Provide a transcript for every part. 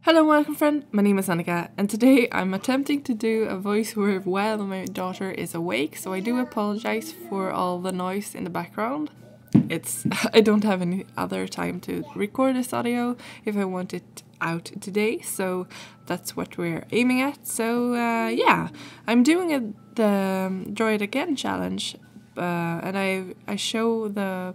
Hello welcome friend, my name is Mangaka and today I'm attempting to do a voiceover while my daughter is awake, so I do apologize for all the noise in the background. I don't have any other time to record this audio if I want it out today, so that's what we're aiming at. So yeah, I'm doing the Draw It Again challenge and I show the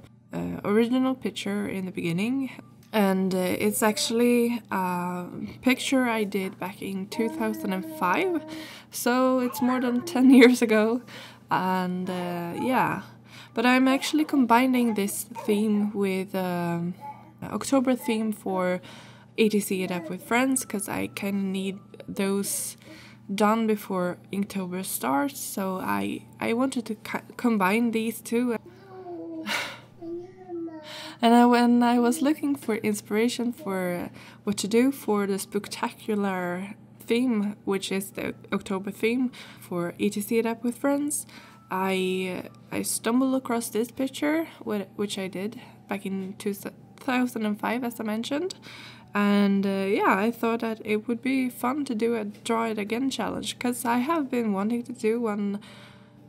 original picture in the beginning. And it's actually a picture I did back in 2005, so it's more than 10 years ago, and yeah. But I'm actually combining this theme with October theme for ATC Adapt with Friends, because I kind of need those done before Inktober starts, so I wanted to combine these two. And when I was looking for inspiration for what to do for the Spooktacular theme, which is the October theme for ATC Adapt with Friends, I stumbled across this picture, which I did back in 2005, as I mentioned. And yeah, I thought that it would be fun to do a Draw It Again challenge, because I have been wanting to do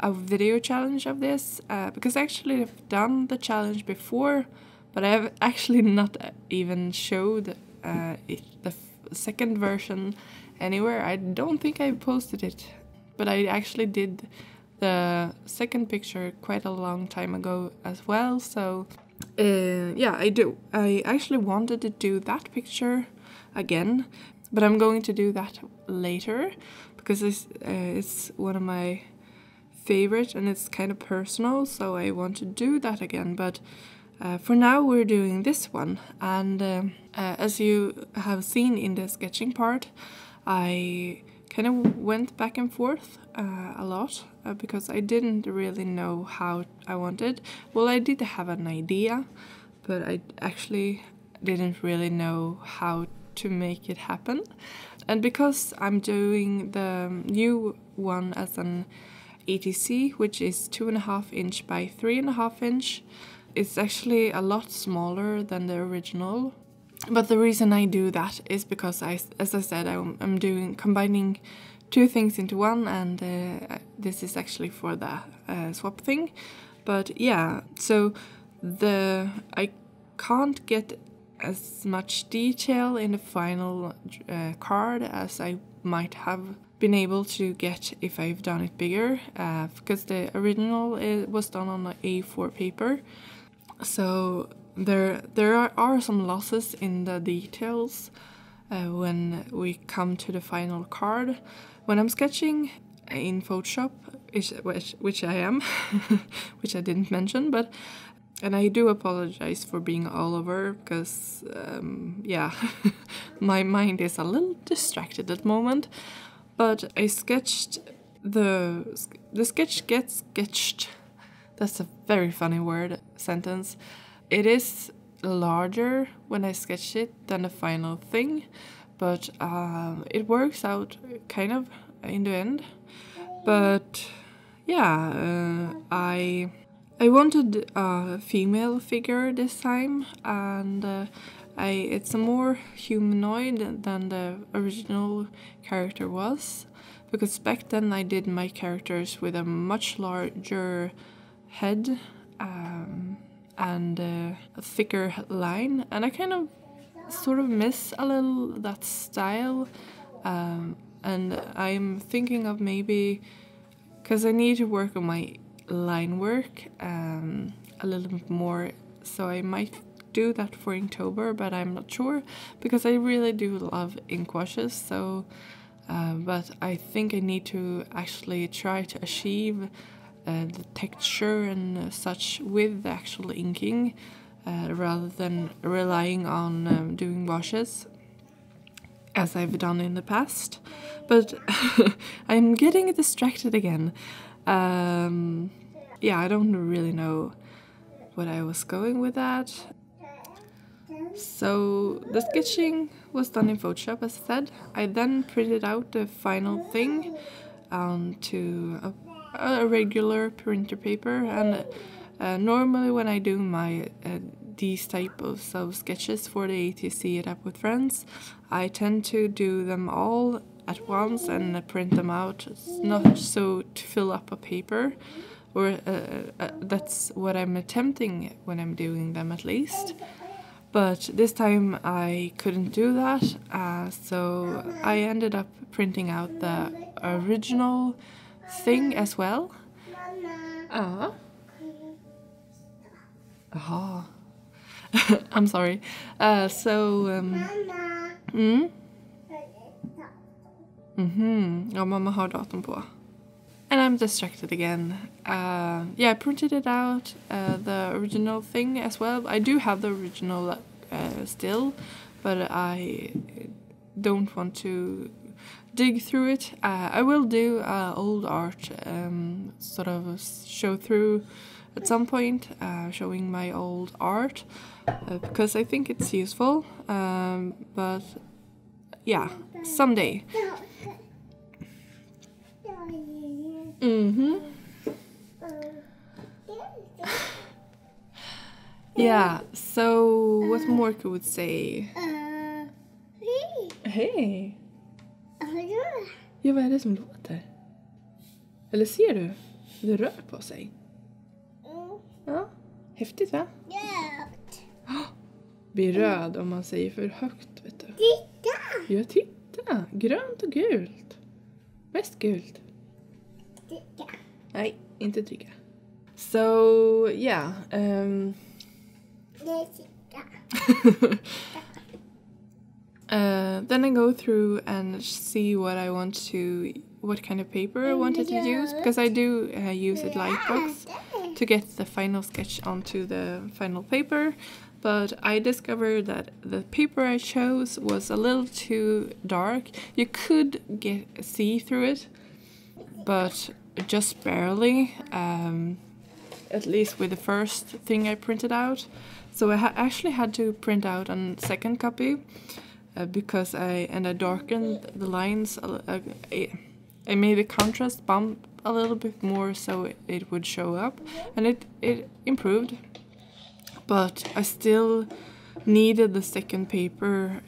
a video challenge of this, because actually I've done the challenge before, but I've actually not even showed the second version anywhere. I don't think I posted it, but I actually did the second picture quite a long time ago as well. So yeah, I do. I actually wanted to do that picture again, but I'm going to do that later because it's one of my favorite and it's kind of personal, so I want to do that again. But for now we're doing this one, and as you have seen in the sketching part, I kind of went back and forth a lot because I didn't really know how I wanted. Well, I did have an idea, but I actually didn't really know how to make it happen. And because I'm doing the new one as an ATC, which is 2.5 inch by 3.5 inch, it's actually a lot smaller than the original. But the reason I do that is because as I said, I'm combining two things into one, and this is actually for the swap thing. But yeah, so I can't get as much detail in the final card as I might have been able to get if I've done it bigger, because the original was done on an A4 paper. So there are some losses in the details when we come to the final card. When I'm sketching in Photoshop, which I am, which I didn't mention, and I do apologize for being all over, because yeah, my mind is a little distracted at the moment. But I sketched the sketch gets sketched. That's a very funny sentence. It is larger when I sketch it than the final thing, but it works out kind of in the end. But yeah, I wanted a female figure this time, and it's a more humanoid than the original character was, because back then I did my characters with a much larger head and a thicker line, and I kind of sort of miss a little that style, and I'm thinking of maybe, because I need to work on my line work a little bit more, so I might do that for Inktober, but I'm not sure, because I really do love ink washes. So but I think I need to actually try to achieve the texture and such with the actual inking, rather than relying on doing washes as I've done in the past. But I'm getting distracted again. Yeah, I don't really know what I was going with that. So the sketching was done in Photoshop, as I said. I then printed out the final thing onto a regular printer paper, and normally when I do my these types of sketches for the ATC It Up with Friends, I tend to do them all at once and print them out, not so to fill up a paper, or that's what I'm attempting when I'm doing them at least. But this time I couldn't do that, so I ended up printing out the original thing as well. I'm sorry. Ja, mamma har datorn på. And I'm distracted again. Yeah, I printed it out, the original thing as well. I do have the original still, but I don't want to dig through it. I will do old art, sort of show through at some point, showing my old art, because I think it's useful, but yeah, someday. Yeah, so what more could we say? Hej! Ja, vad är det som låter? Eller ser du? Det rör på sig. Ja, häftigt va? Blir röd om man säger för högt, vet du. Titta! Ja, titta! Grönt och gult. Mest gult. Titta. Nej, inte trycka. So, yeah. Then I go through and see what kind of paper I wanted to use, because I do use a LIGHTBOX to get the final sketch onto the final paper, but I discovered that the paper I chose was a little too dark. You could see through it, but just barely, at least with the first thing I printed out. So I actually had to print out a second copy, because I darkened the lines. I made the contrast bump a little bit more so it would show up, and it improved. But I still needed the second paper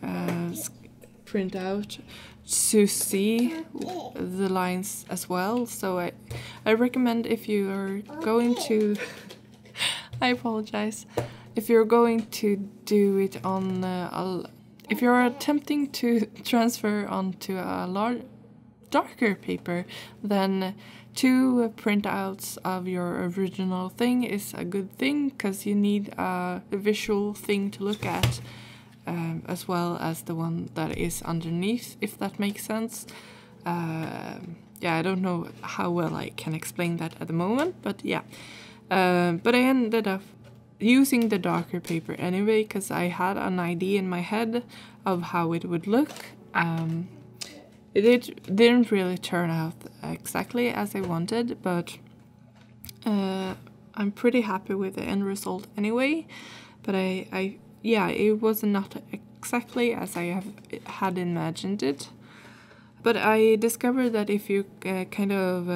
print out to see the lines as well. So I recommend, if you are going to I apologize, if you're going to do it on if you're attempting to transfer onto a darker paper, then 2 printouts of your original thing is a good thing, because you need a visual thing to look at, as well as the one that is underneath, if that makes sense. Yeah, I don't know how well I can explain that at the moment, but yeah. But I ended up using the darker paper anyway, because I had an idea in my head of how it would look. It didn't really turn out exactly as I wanted, but I'm pretty happy with the end result anyway. But yeah, it was not exactly as I had imagined it. But I discovered that if you kind of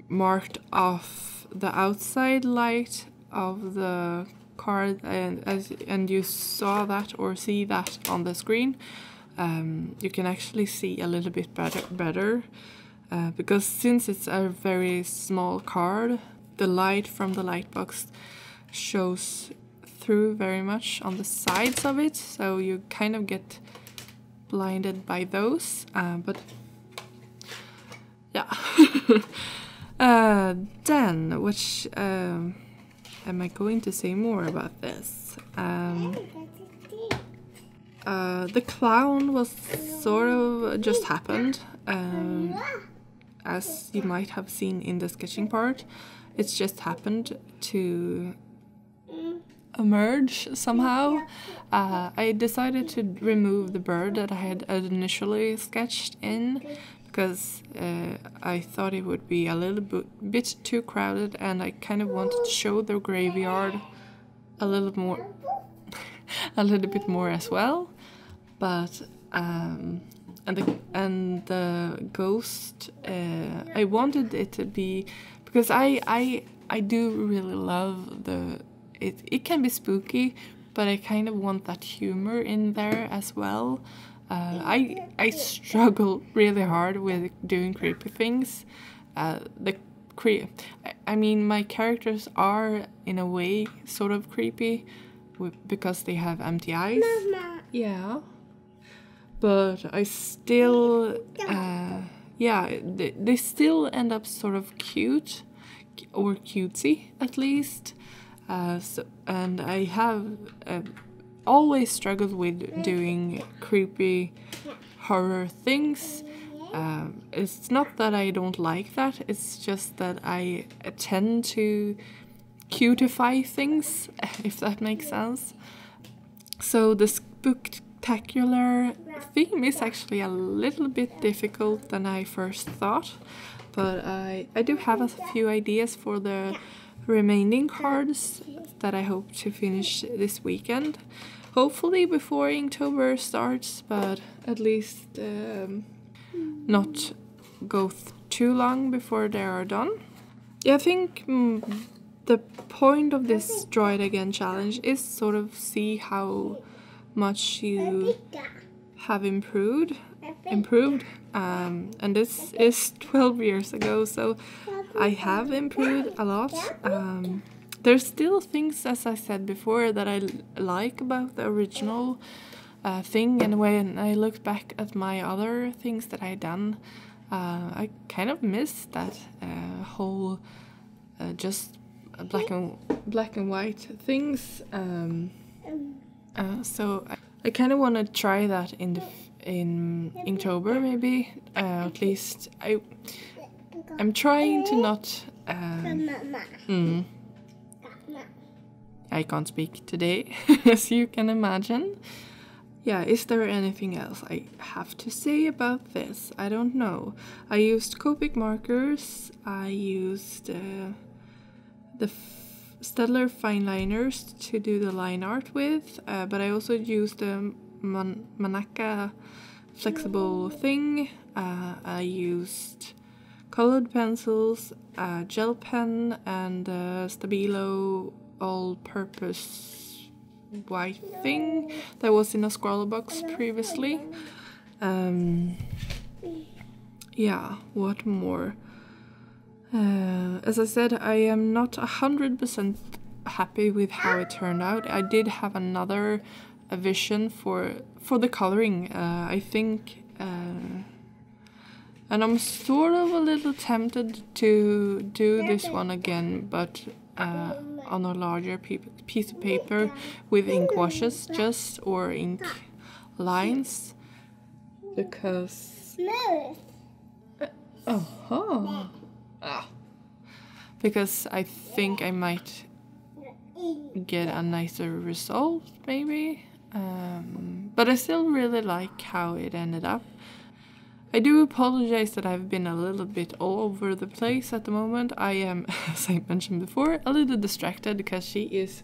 marked off the outside light of the card, and you saw that or see that on the screen, you can actually see a little bit better, because since it's a very small card, the light from the LIGHTBOX shows through very much on the sides of it, so you kind of get blinded by those, but yeah. Then, which am I going to say more about this? The clown was sort of just happened, as you might have seen in the sketching part. It's just happened to emerge somehow. I decided to remove the bird that I had initially sketched in, because I thought it would be a little bit too crowded, and I kind of wanted to show the graveyard a little bit more as well. But and the ghost, I wanted it to be, because I do really love the it can be spooky, but I kind of want that humor in there as well. I struggle really hard with doing creepy things. I mean, my characters are in a way sort of creepy because they have empty eyes. Mama. Yeah. But I still, they still end up sort of cute or cutesy at least. And I have always struggled with doing creepy horror things. It's not that I don't like that, it's just that I tend to cutify things, if that makes sense. So the Spooktacular theme is actually a little bit difficult than I first thought, but I do have a few ideas for the remaining cards that I hope to finish this weekend. Hopefully before Inktober starts, but at least not go too long before they are done. Yeah, I think the point of this Draw It Again challenge is sort of see how much you have improved. And this is 12 years ago, so I have improved a lot. There's still things, as I said before, that I like about the original thing, and when I look back at my other things that I done, I kind of miss that whole just black and white things. So I kind of want to try that in Inktober maybe. At least I'm trying to not. I can't speak today, as you can imagine. Yeah, is there anything else I have to say about this? I don't know. I used Copic markers, I used the Staedtler fineliners to do the line art with, but I also used the Mangaka flexible thing. I used colored pencils, gel pen, and Stabilo all-purpose white thing that was in a scroll box previously. Yeah, what more? As I said, I am not 100% happy with how it turned out. I did have another vision for the coloring, I think, and I'm sort of a little tempted to do this one again, but on a larger piece of paper with ink washes just, or ink lines, because because I think I might get a nicer result maybe, but I still really like how it ended up. I do apologize that I've been a little bit all over the place at the moment. I am, as I mentioned before, a little distracted because she is,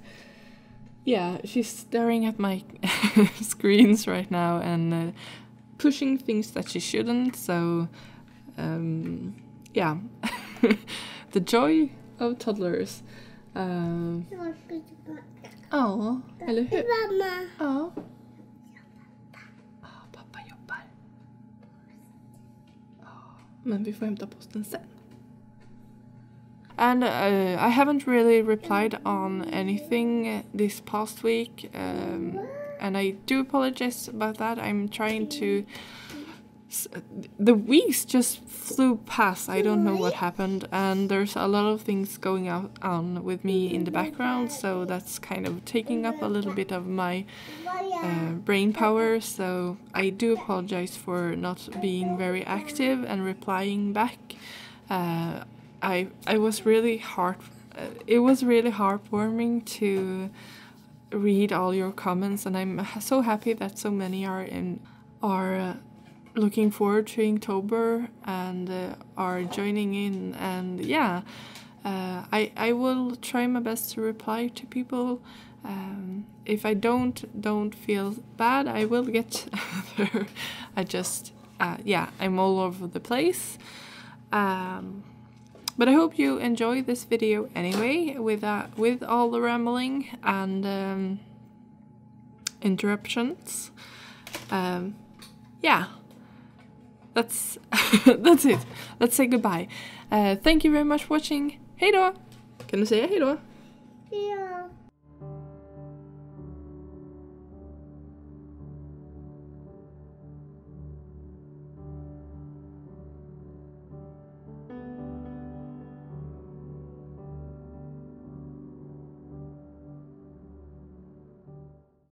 she's staring at my screens right now and pushing things that she shouldn't, so yeah. The joy of toddlers. Ja, eller hur? Mamma. Ja. Pappa jobbar. Men vi får hämta posten sen. And I haven't really replied on anything this past week, and I do apologize about that. I'm trying to... The weeks just flew past. I don't know what happened, and there's a lot of things going on with me in the background, so that's kind of taking up a little bit of my brain power, so I do apologize for not being very active and replying back. I was really it was really heartwarming to read all your comments, and I'm so happy that so many are looking forward to Inktober and are joining in, and yeah, I will try my best to reply to people. If I don't feel bad, I will get there. I just I'm all over the place. But I hope you enjoy this video anyway, with all the rambling and interruptions. Yeah, that's that's it. Let's say goodbye. Thank you very much for watching. Hej då! Kan du säga hej då? Ja.